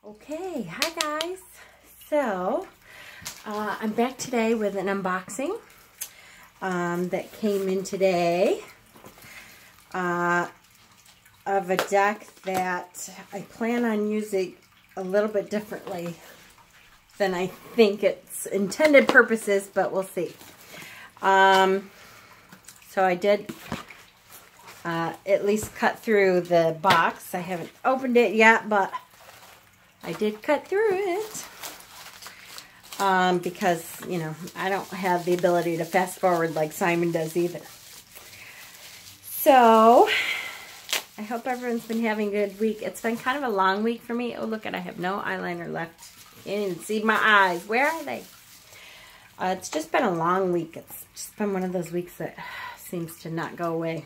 Okay, hi guys. So, I'm back today with an unboxing that came in today of a deck that I plan on using a little bit differently than I think its intended purposes, but we'll see. So I did at least cut through the box. I haven't opened it yet, but I did cut through it because, you know, I don't have the ability to fast forward like Simon does either. So, I hope everyone's been having a good week. It's been kind of a long week for me. Oh, look, I have no eyeliner left. Can't even see my eyes. Where are they? It's just been a long week. It's just been one of those weeks that seems to not go away.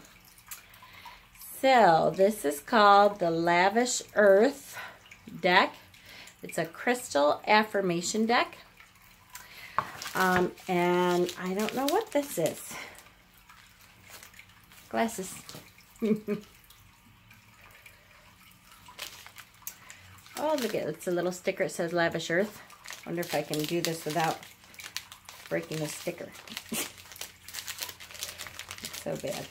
So, this is called the Lavish Earth deck. It's a crystal affirmation deck. And I don't know what this is. Glasses. Oh, look at it. It's a little sticker. It says Lavish Earth. I wonder if I can do this without breaking the sticker. It's so bad.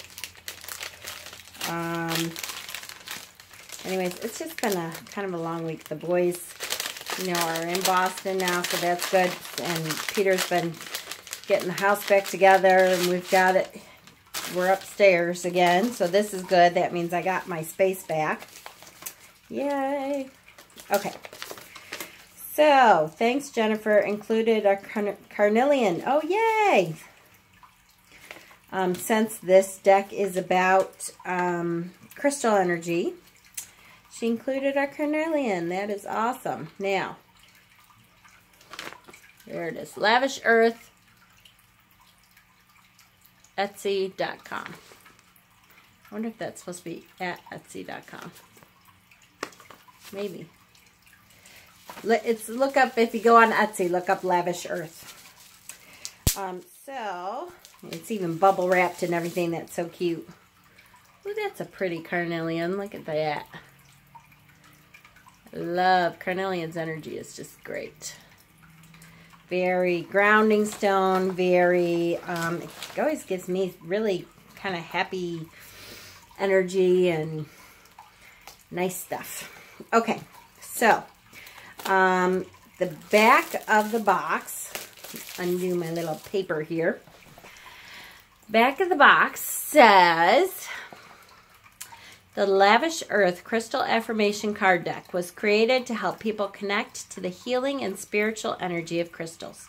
Anyways, it's just been a kind of a long week. The boys, you know, are in Boston now, so that's good. And Peter's been getting the house back together, and we've got it. We're upstairs again, so this is good. That means I got my space back. Yay! Okay. So, thanks, Jennifer. Included a carnelian. Oh, yay! Since this deck is about crystal energy, she included our carnelian. That is awesome. Now, there it is. Lavish Earth, Etsy.com. I wonder if that's supposed to be at Etsy.com. Maybe. It's look up, if you go on Etsy, look up Lavish Earth. So, it's even bubble wrapped and everything. That's so cute. Oh, that's a pretty carnelian. Look at that. Love carnelian's energy. Is just great. Very grounding stone. Very, it always gives me really kind of happy energy and nice stuff. Okay, so the back of the box, undo my little paper here. Back of the box says, the Lavish Earth Crystal Affirmation Card Deck was created to help people connect to the healing and spiritual energy of crystals.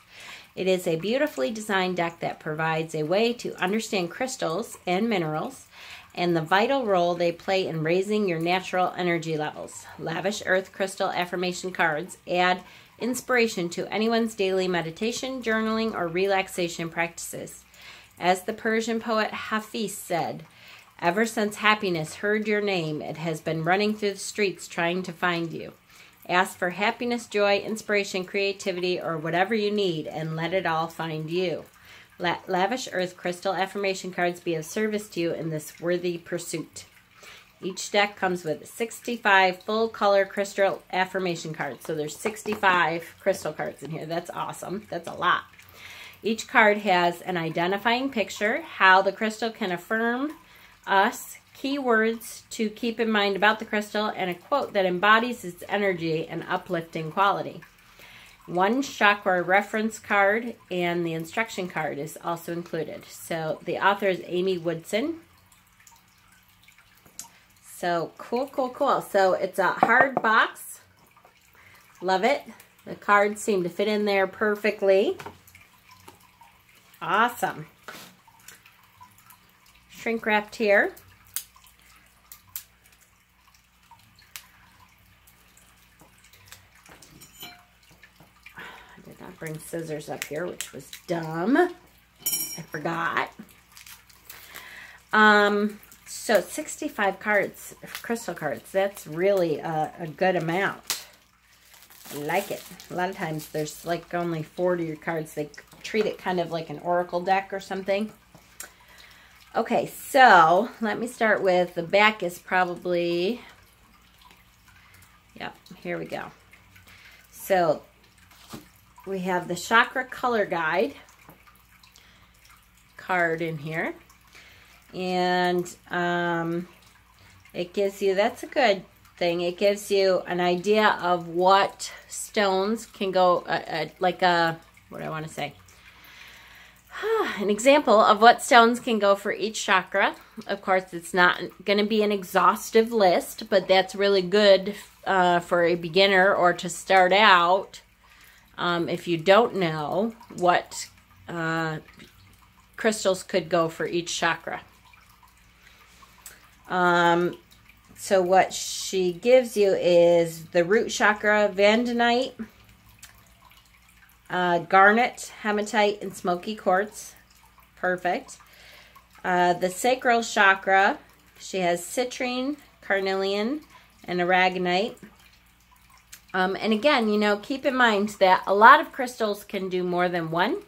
It is a beautifully designed deck that provides a way to understand crystals and minerals and the vital role they play in raising your natural energy levels. Lavish Earth Crystal Affirmation Cards add inspiration to anyone's daily meditation, journaling, or relaxation practices. As the Persian poet Hafiz said, "Ever since happiness heard your name, it has been running through the streets trying to find you. Ask for happiness, joy, inspiration, creativity, or whatever you need, and let it all find you. Let Lavish Earth Crystal Affirmation Cards be of service to you in this worthy pursuit." Each deck comes with 65 full-color crystal affirmation cards. So there's 65 crystal cards in here. That's awesome. That's a lot. Each card has an identifying picture, how the crystal can affirm us, keywords to keep in mind about the crystal, and a quote that embodies its energy and uplifting quality. One chakra reference card and the instruction card is also included. So the author is Amy Woodson. So cool, cool, cool. So it's a hard box. Love it. The cards seem to fit in there perfectly. Awesome. Shrink wrapped here. I did not bring scissors up here, which was dumb. I forgot. So 65 cards, crystal cards. That's really a good amount. I like it. A lot of times there's like only 40 cards. They treat it kind of like an oracle deck or something. Okay, so let me start with the back is probably, yep, here we go. So we have the chakra color guide card in here. And it gives you, that's a good thing, it gives you an idea of what stones can go, like a, what do I want to say? An example of what stones can go for each chakra. Of course, it's not going to be an exhaustive list, but that's really good for a beginner or to start out if you don't know what crystals could go for each chakra. So what she gives you is the root chakra, Vandonite, Garnet, Hematite, and Smoky Quartz. Perfect. The sacral chakra, she has Citrine, Carnelian, and Aragonite. And again, you know, keep in mind that a lot of crystals can do more than one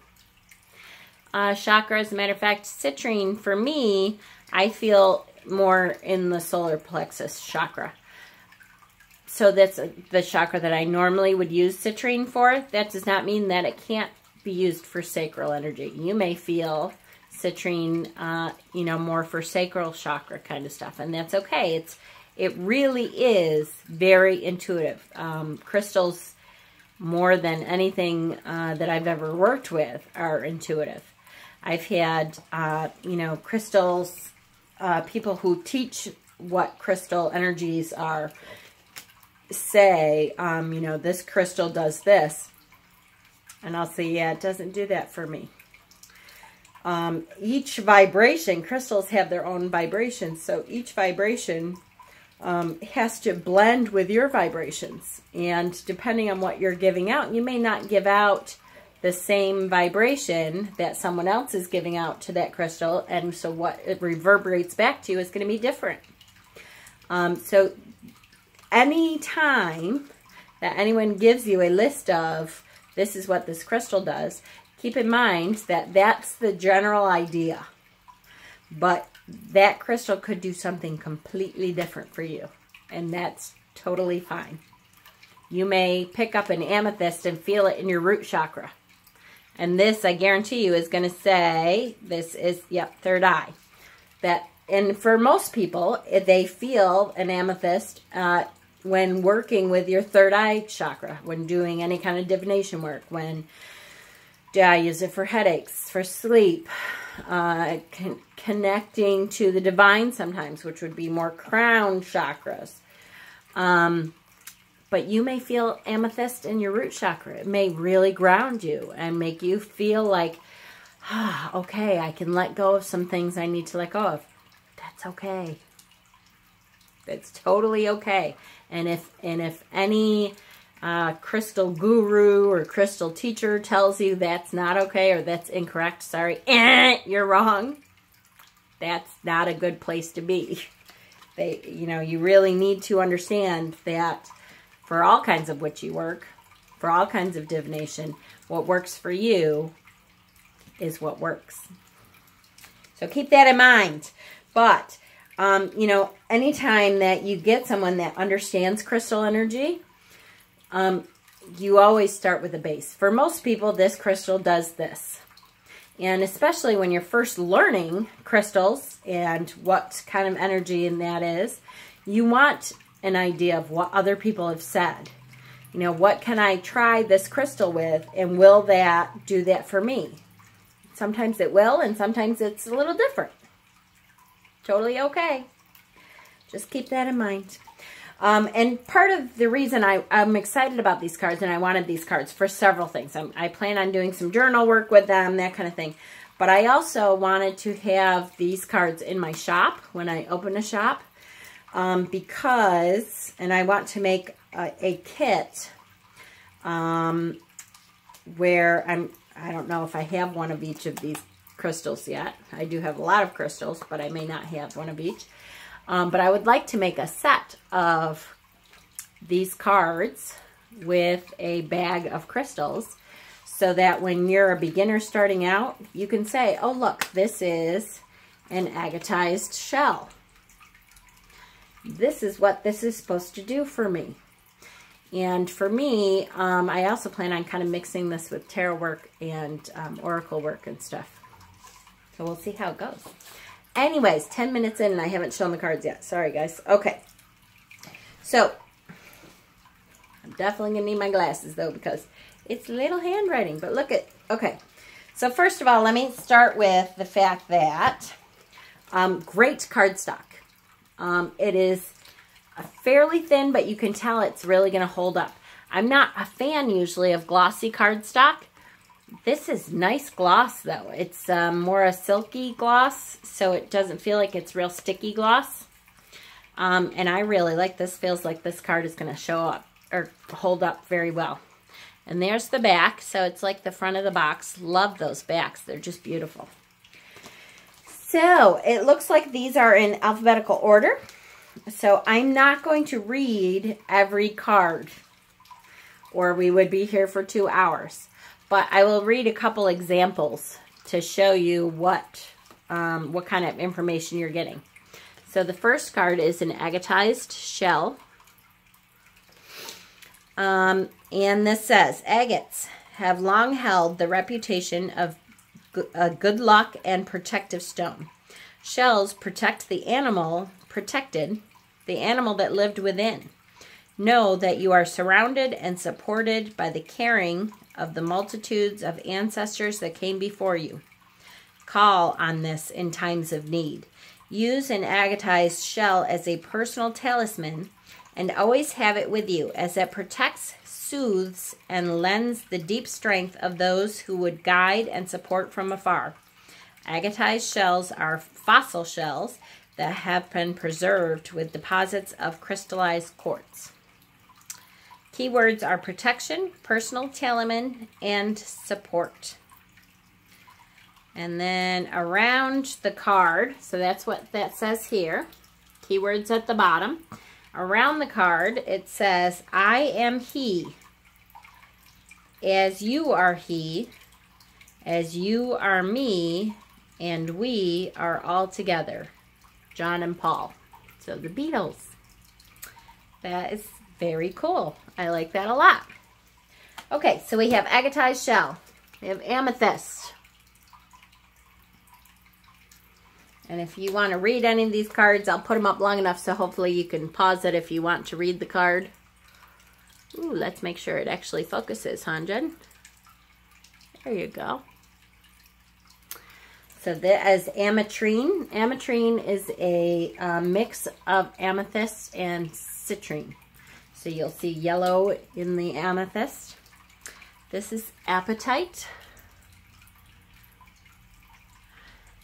chakra. As a matter of fact, Citrine, for me, I feel more in the solar plexus chakra. So that's the chakra that I normally would use Citrine for. That does not mean that it can't be used for sacral energy. You may feel Citrine, you know, more for sacral chakra kind of stuff, and that's okay. It really is very intuitive. Crystals, more than anything that I've ever worked with, are intuitive. I've had, you know, crystals, people who teach what crystal energies are say, you know, this crystal does this. And I'll say, yeah, it doesn't do that for me. Each vibration, crystals have their own vibrations. So each vibration has to blend with your vibrations. And depending on what you're giving out, you may not give out the same vibration that someone else is giving out to that crystal, and so what it reverberates back to you is going to be different. So any time that anyone gives you a list of this is what this crystal does, keep in mind that that's the general idea, but that crystal could do something completely different for you, and that's totally fine. You may pick up an amethyst and feel it in your root chakra. And this, I guarantee you, is going to say, this is, yep, third eye. And for most people, they feel an amethyst when working with your third eye chakra, when doing any kind of divination work, when I use it for headaches, for sleep, connecting to the divine sometimes, which would be more crown chakras. But you may feel amethyst in your root chakra. It may really ground you and make you feel like, okay, I can let go of some things I need to let go of. That's okay. That's totally okay. And if any crystal guru or crystal teacher tells you that's not okay or that's incorrect, sorry, you're wrong. That's not a good place to be. You know, you really need to understand that for all kinds of witchy work, for all kinds of divination, what works for you is what works. So keep that in mind. But, you know, anytime that you get someone that understands crystal energy, you always start with a base. For most people, this crystal does this. And especially when you're first learning crystals and what kind of energy in that is, you want an idea of what other people have said. You know, what can I try this crystal with, and will that do that for me? Sometimes it will, and sometimes it's a little different. Totally okay. Just keep that in mind. And part of the reason I'm excited about these cards, and I wanted these cards for several things. I plan on doing some journal work with them, that kind of thing. But I also wanted to have these cards in my shop when I open a shop. Because, and I want to make a kit where I don't know if I have one of each of these crystals yet. I do have a lot of crystals, but I may not have one of each. But I would like to make a set of these cards with a bag of crystals so that when you're a beginner starting out, you can say, oh, look, this is an agatized shell. This is what this is supposed to do for me. And for me, I also plan on kind of mixing this with tarot work and oracle work and stuff. So we'll see how it goes. Anyways, 10 minutes in and I haven't shown the cards yet. Sorry, guys. Okay. So, I'm definitely going to need my glasses, though, because it's little handwriting. But look at, okay. So, first of all, let me start with the fact that great cardstock. It is fairly thin, but you can tell it's really going to hold up. I'm not a fan usually of glossy cardstock. This is nice gloss though. It's more a silky gloss, so it doesn't feel like it's real sticky gloss. And I really like this. Feels like this card is going to show up or hold up very well. And there's the back, so it's like the front of the box. Love those backs. They're just beautiful. So it looks like these are in alphabetical order. So I'm not going to read every card, or we would be here for 2 hours. But I will read a couple examples to show you what kind of information you're getting. So the first card is an agatized shell. And this says, agates have long held the reputation of good luck and protective stone. Shells protect the animal that lived within. Know that you are surrounded and supported by the caring of the multitudes of ancestors that came before you. Call on this in times of need. Use an agatized shell as a personal talisman and always have it with you, as it protects, soothes, and lends the deep strength of those who would guide and support from afar. Agatized shells are fossil shells that have been preserved with deposits of crystallized quartz. Keywords are protection, personal talisman, and support. And then around the card, so that's what that says here. Keywords at the bottom. Around the card, it says, I am he, as you are he, as you are me, and we are all together. John and Paul. So the Beatles. That is very cool. I like that a lot. Okay, so we have agatized shell. We have amethyst. And if you want to read any of these cards, I'll put them up long enough so hopefully you can pause it if you want to read the card. Ooh, let's make sure it actually focuses, huh, Jen? There you go. So that is ametrine. Ametrine is a mix of amethyst and citrine. So you'll see yellow in the amethyst. This is apatite.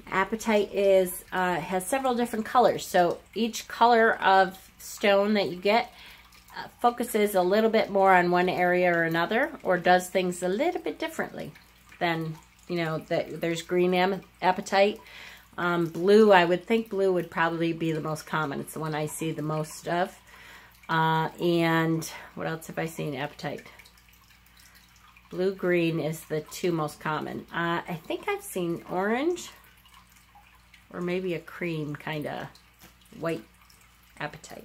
Apatite is has several different colors. So each color of stone that you get focuses a little bit more on one area or another, or does things a little bit differently than, you know, there's green apatite. Blue, I would think blue would probably be the most common. It's the one I see the most of. And what else have I seen? Apatite. Blue-green is the two most common. I think I've seen orange or maybe a cream kind of white apatite.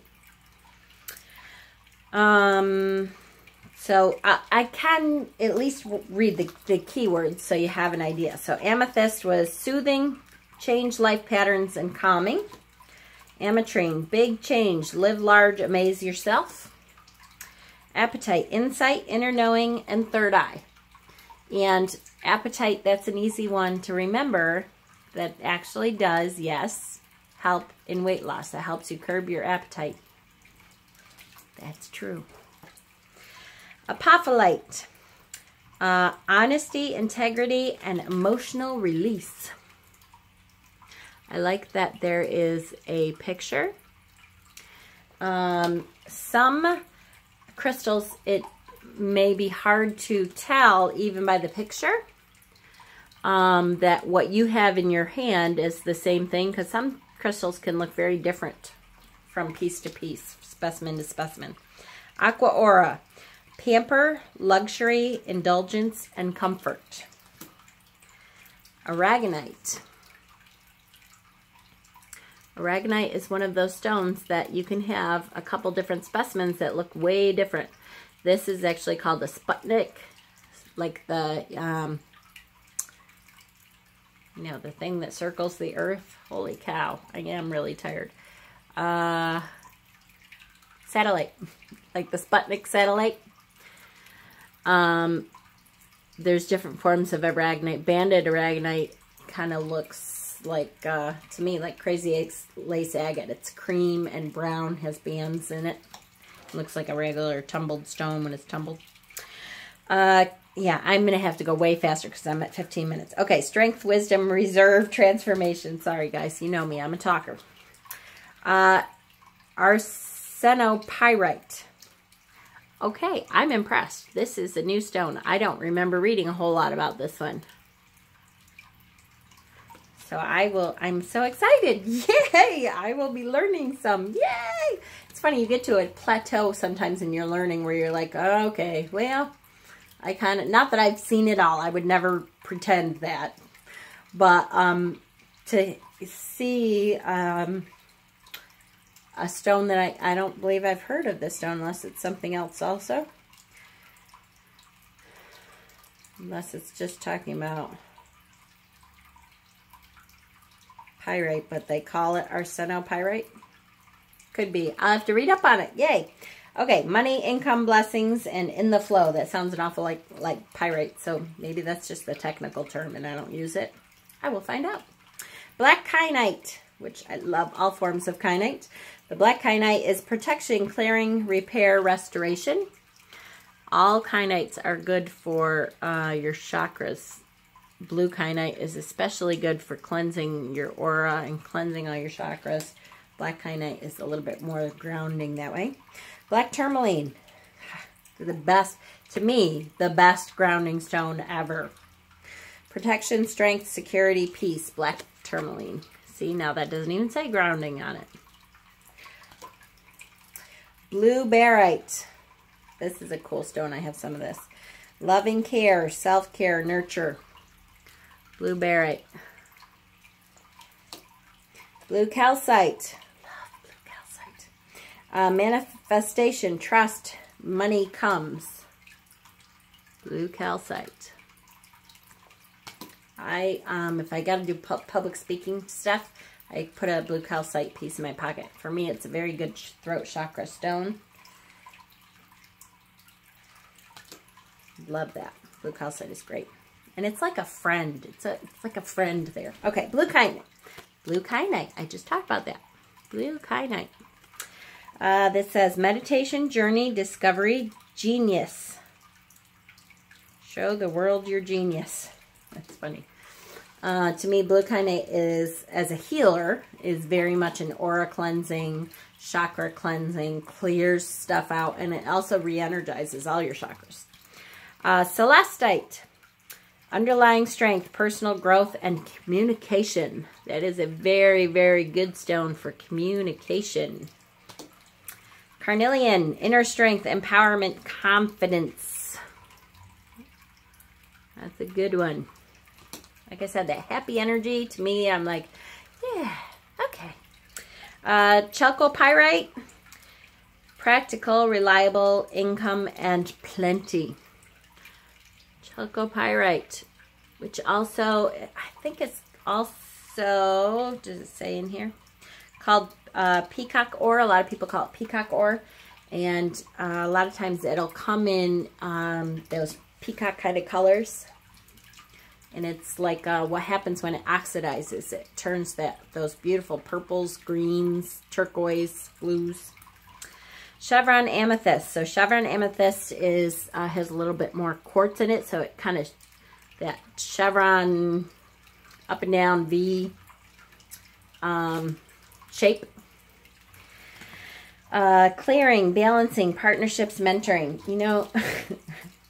So I can at least read the keywords so you have an idea. So amethyst was soothing, change life patterns, and calming. Ametrine, big change, live large, amaze yourself. Apatite, insight, inner knowing, and third eye. And apatite, that's an easy one to remember. That actually does, yes, help in weight loss. That helps you curb your appetite. That's true. Apophyllite, honesty, integrity, and emotional release. I like that there is a picture. Some crystals, it may be hard to tell even by the picture that what you have in your hand is the same thing, because some crystals can look very different from piece to piece, specimen to specimen. Aqua Aura, pamper, luxury, indulgence, and comfort. Aragonite. Aragonite is one of those stones that you can have a couple different specimens that look way different. This is actually called the Sputnik, like the, you know, the thing that circles the earth. Holy cow, I am really tired. Satellite, like the Sputnik satellite. There's different forms of aragonite. Banded aragonite kind of looks like, to me, like crazy lace agate. It's cream and brown, has bands in it. Looks like a regular tumbled stone when it's tumbled. Yeah, I'm going to have to go way faster because I'm at 15 minutes. Okay, strength, wisdom, reserve, transformation. Sorry, guys. You know me. I'm a talker. Arsenopyrite. Okay, I'm impressed. This is a new stone. I don't remember reading a whole lot about this one. So I'm so excited. Yay! I will be learning some. Yay! It's funny, you get to a plateau sometimes in your learning where you're like, oh, okay, well, I kind of, not that I've seen it all. I would never pretend that. But to see a stone that I don't believe I've heard of this stone unless it's something else also. Unless it's just talking about pyrite, but they call it arsenopyrite. Could be. I'll have to read up on it. Yay. Okay, money, income, blessings, and in the flow. That sounds an awful like pyrite, so maybe that's just the technical term and I don't use it. I will find out. Black kyanite, which I love all forms of kyanite. The black kyanite is protection, clearing, repair, restoration. All kyanites are good for your chakras. Blue kyanite is especially good for cleansing your aura and cleansing all your chakras. Black kyanite is a little bit more grounding that way. Black tourmaline, the best, to me, the best grounding stone ever. Protection, strength, security, peace, black tourmaline. See, now that doesn't even say grounding on it. Blue barite. This is a cool stone. I have some of this. Loving care, self-care, nurture. Blue barite. Blue calcite. Love blue calcite. Manifestation, trust, money comes. Blue calcite. If I got to do public speaking stuff, I put a blue calcite piece in my pocket. For me, it's a very good throat chakra stone. Love that. Blue calcite is great. And it's like a friend. It's like a friend there. Okay, blue kyanite. Blue kyanite. I just talked about that. Blue kyanite. This says meditation, journey, discovery, genius. Show the world your genius. That's funny. To me, blue kyanite is, as a healer, is very much an aura cleansing, chakra cleansing, clears stuff out, and it also re-energizes all your chakras. Celestite. Underlying strength, personal growth, and communication. That is a very, very good stone for communication. Carnelian, inner strength, empowerment, confidence. That's a good one. Like I said, that happy energy, to me, I'm like, yeah, okay. Chalcopyrite, practical, reliable, income, and plenty. Chalcopyrite, which also, I think it's also, does it say in here? Called peacock ore. A lot of people call it peacock ore. And a lot of times it'll come in those peacock kind of colors. And it's like what happens when it oxidizes. It turns those beautiful purples, greens, turquoise, blues. Chevron amethyst. So chevron amethyst is has a little bit more quartz in it, so it kind of, that chevron up and down V shape. Clearing, balancing, partnerships, mentoring. You know,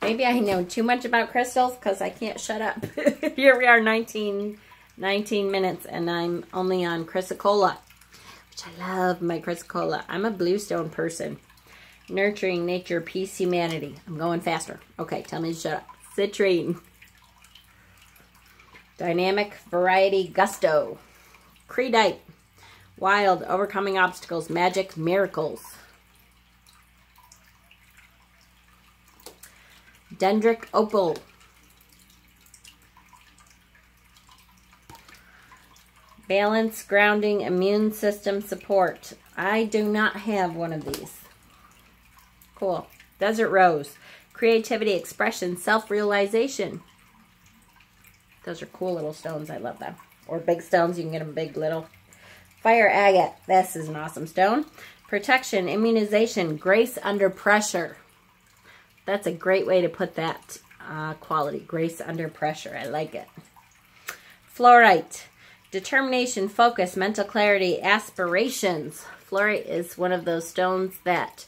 maybe I know too much about crystals because I can't shut up. Here we are, 19 minutes, and I'm only on chrysocolla. Which I love my chrysocolla. I'm a bluestone person. Nurturing, nature, peace, humanity. I'm going faster. Okay, tell me to shut up. Citrine. Dynamic, variety, gusto. Creedite. Wild, overcoming obstacles, magic, miracles. Dendritic opal. Balance, grounding, immune system support. I do not have one of these. Cool. Desert rose. Creativity, expression, self-realization. Those are cool little stones. I love them. Or big stones. You can get them big, little. Fire agate. This is an awesome stone. Protection, immunization, grace under pressure. That's a great way to put that quality. Grace under pressure. I like it. Fluorite. Determination, focus, mental clarity, aspirations. Fluorite is one of those stones that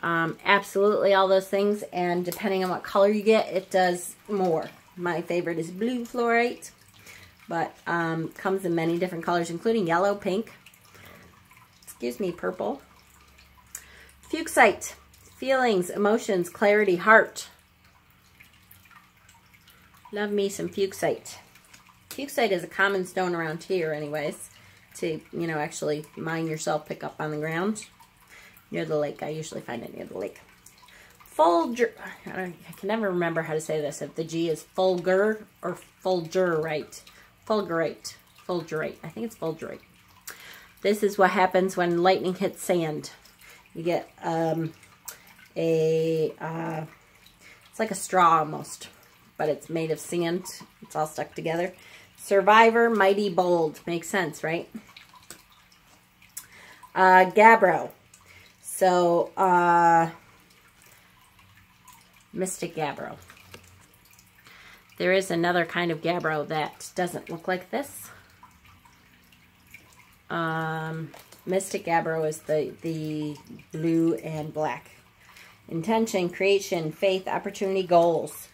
absolutely all those things, and depending on what color you get, it does more. My favorite is blue fluorite, but comes in many different colors, including yellow, pink, excuse me, purple. Fuchsite, feelings, emotions, clarity, heart. Love me some fuchsite. Fuchsite is a common stone around here anyways, to, you know, actually mine yourself, pick up on the ground near the lake. I usually find it near the lake. I can never remember how to say this, if the G is fulgur or fulgurite. Fulgurite. Fulgurite. I think it's fulgurite. This is what happens when lightning hits sand. You get it's like a straw almost, but it's made of sand. It's all stuck together. Survivor, mighty bold. Makes sense, right? Gabbro. So, Mystic Gabbro. There is another kind of Gabbro that doesn't look like this. Mystic Gabbro is the blue and black. Intention, creation, faith, opportunity, goals.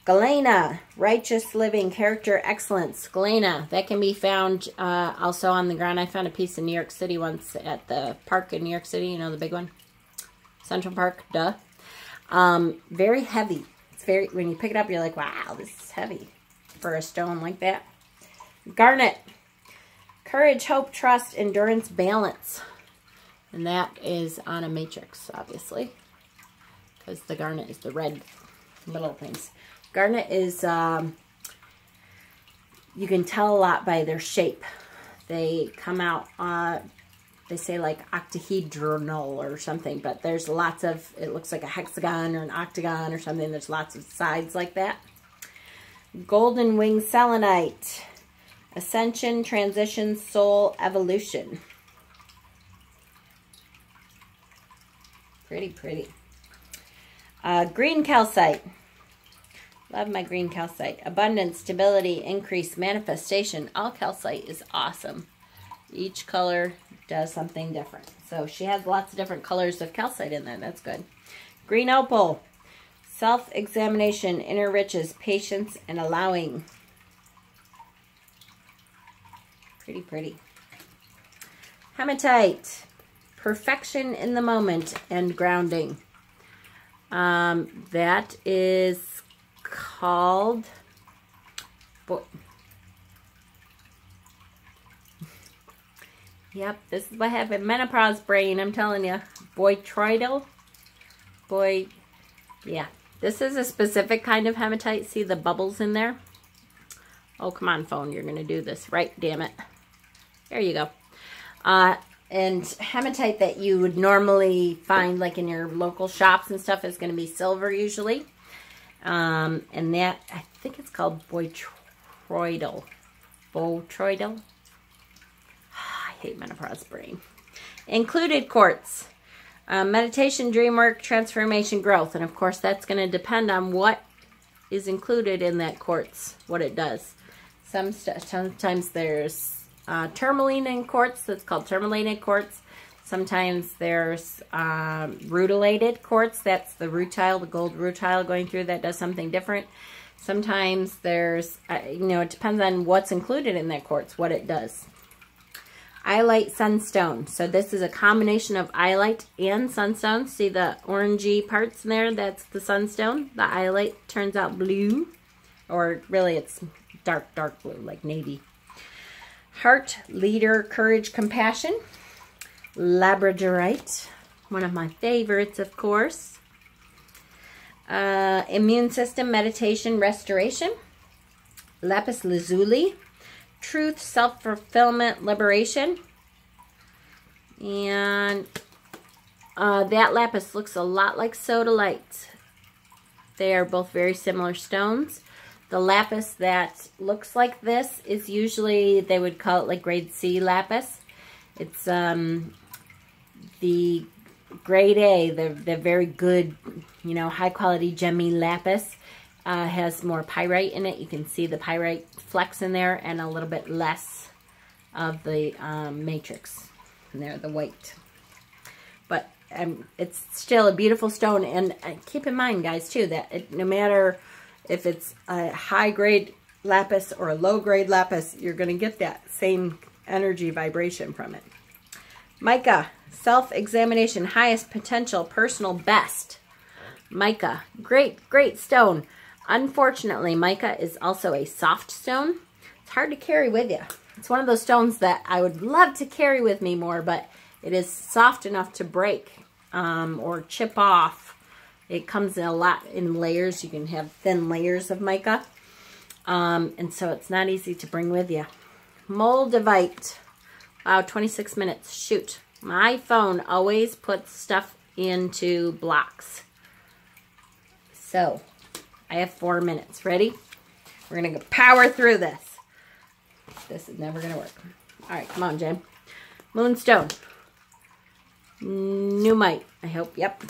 Galena, righteous living, character, excellence. Galena, that can be found also on the ground. I found a piece in New York City once at the park in New York City. You know, the big one? Central Park, duh. Very heavy. It's very, when you pick it up, you're like, wow, this is heavy for a stone like that. Garnet, courage, hope, trust, endurance, balance. And that is on a matrix, obviously, because the garnet is the red little things. Garnet is, you can tell a lot by their shape. They come out, they say like octahedral or something, but there's lots of, it looks like a hexagon or an octagon or something. There's lots of sides like that. Golden wing selenite. Ascension, transition, soul, evolution. Pretty, pretty. Green calcite. Love my green calcite. Abundance, stability, increase, manifestation. All calcite is awesome. Each color does something different. So she has lots of different colors of calcite in there. That's good. Green opal. Self-examination, inner riches, patience, and allowing. Pretty, pretty. Hematite. Perfection in the moment and grounding. That is called... Yep, this is what happened. Menopause brain, I'm telling you. Botryoidal. Yeah. This is a specific kind of hematite. See the bubbles in there? Oh, come on, phone. You're going to do this. Right, damn it. There you go. And hematite that you would normally find like in your local shops and stuff is going to be silver usually. And that, I think it's called botryoidal. Botryoidal. I hate menopause brain. Included quartz. Meditation, dream work, transformation, growth. And of course that's going to depend on what is included in that quartz, what it does. Sometimes there's tourmaline in quartz, that's called tourmalinated quartz. Sometimes there's rutilated quartz, that's the rutile, the gold rutile going through, that does something different. Sometimes there's, you know, it depends on what's included in that quartz, what it does. Iolite sunstone. So this is a combination of iolite and sunstone. See the orangey parts in there? That's the sunstone. The iolite turns out blue, or really it's dark, dark blue, like navy. Heart, leader, courage, compassion. Labradorite, one of my favorites, of course. Immune system, meditation, restoration. Lapis lazuli. Truth, self-fulfillment, liberation. And that lapis looks a lot like sodalite. They are both very similar stones. The lapis that looks like this is usually, they would call it like grade C lapis. It's the grade A, the very good, you know, high quality gemmy lapis has more pyrite in it. You can see the pyrite flecks in there and a little bit less of the matrix in there, the white. But it's still a beautiful stone. And keep in mind, guys, too, that no matter if it's a high-grade lapis or a low-grade lapis, you're going to get that same energy vibration from it. Mica, self-examination, highest potential, personal best. Mica, great, great stone. Unfortunately, mica is also a soft stone. It's hard to carry with you. It's one of those stones that I would love to carry with me more, but it is soft enough to break or chip off. It comes in a lot in layers. You can have thin layers of mica. And so it's not easy to bring with you. Moldavite. Wow, 26 minutes. Shoot. My phone always puts stuff into blocks. So, I have 4 minutes. Ready? We're going to power through this. This is never going to work. All right, come on, Jen. Moonstone. Numite. I hope, yep.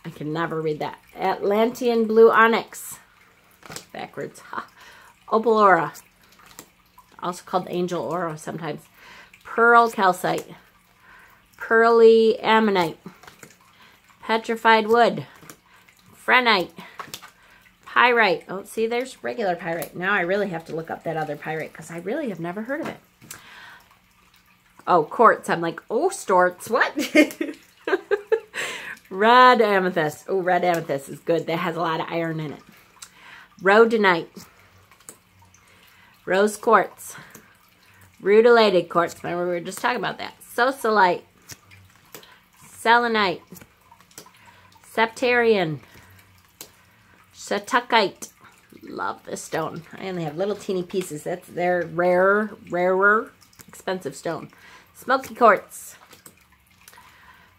I can never read that. Atlantean blue onyx. Backwards. Ha. Opal aura. Also called angel aura sometimes. Pearl calcite. Pearly ammonite. Petrified wood. Phrenite. Pyrite. Oh, see, there's regular pyrite. Now I really have to look up that other pyrite because I really have never heard of it. Oh, quartz. I'm like, oh, storts. What? Red amethyst. Oh, red amethyst is good. That has a lot of iron in it. Rhodonite. Rose quartz. Rutilated quartz. Remember, we were just talking about that. Sosalite. Selenite. Septarian. Shatukite. Love this stone. I only have little teeny pieces. They're rarer, expensive stone. Smoky quartz.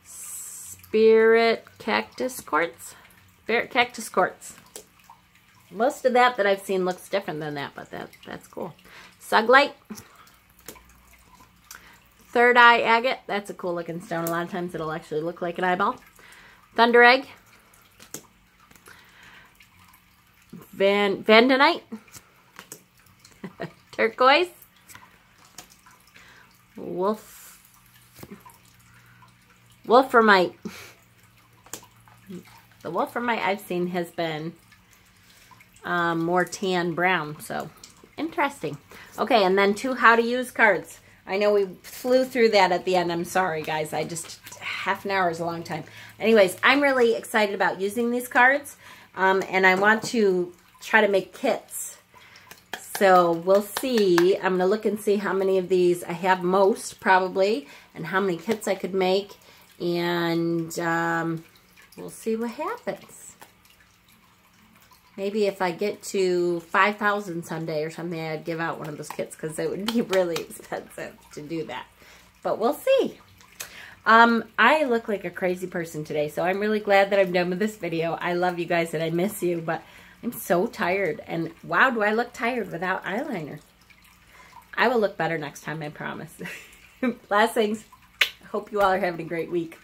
Spirit cactus quartz. Spirit cactus quartz. Most of that I've seen looks different than that, but that's cool. Suglite. Third eye agate. That's a cool looking stone. A lot of times it'll actually look like an eyeball. Thunder egg. Vandonite. Turquoise. Wolframite. The wolframite I've seen has been more tan brown, so interesting. Okay, and then 2 how to use cards. I know we flew through that at the end. I'm sorry, guys. Half an hour is a long time. Anyways, I'm really excited about using these cards, and I want to try to make kits. So we'll see. I'm going to look and see how many of these I have most, probably, and how many kits I could make. And we'll see what happens. Maybe if I get to 5,000 someday or something, I'd give out one of those kits because it would be really expensive to do that. But we'll see. I look like a crazy person today, so I'm really glad that I'm done with this video. I love you guys and I miss you, but I'm so tired. And wow, do I look tired without eyeliner. I will look better next time, I promise. Blessings. I hope you all are having a great week.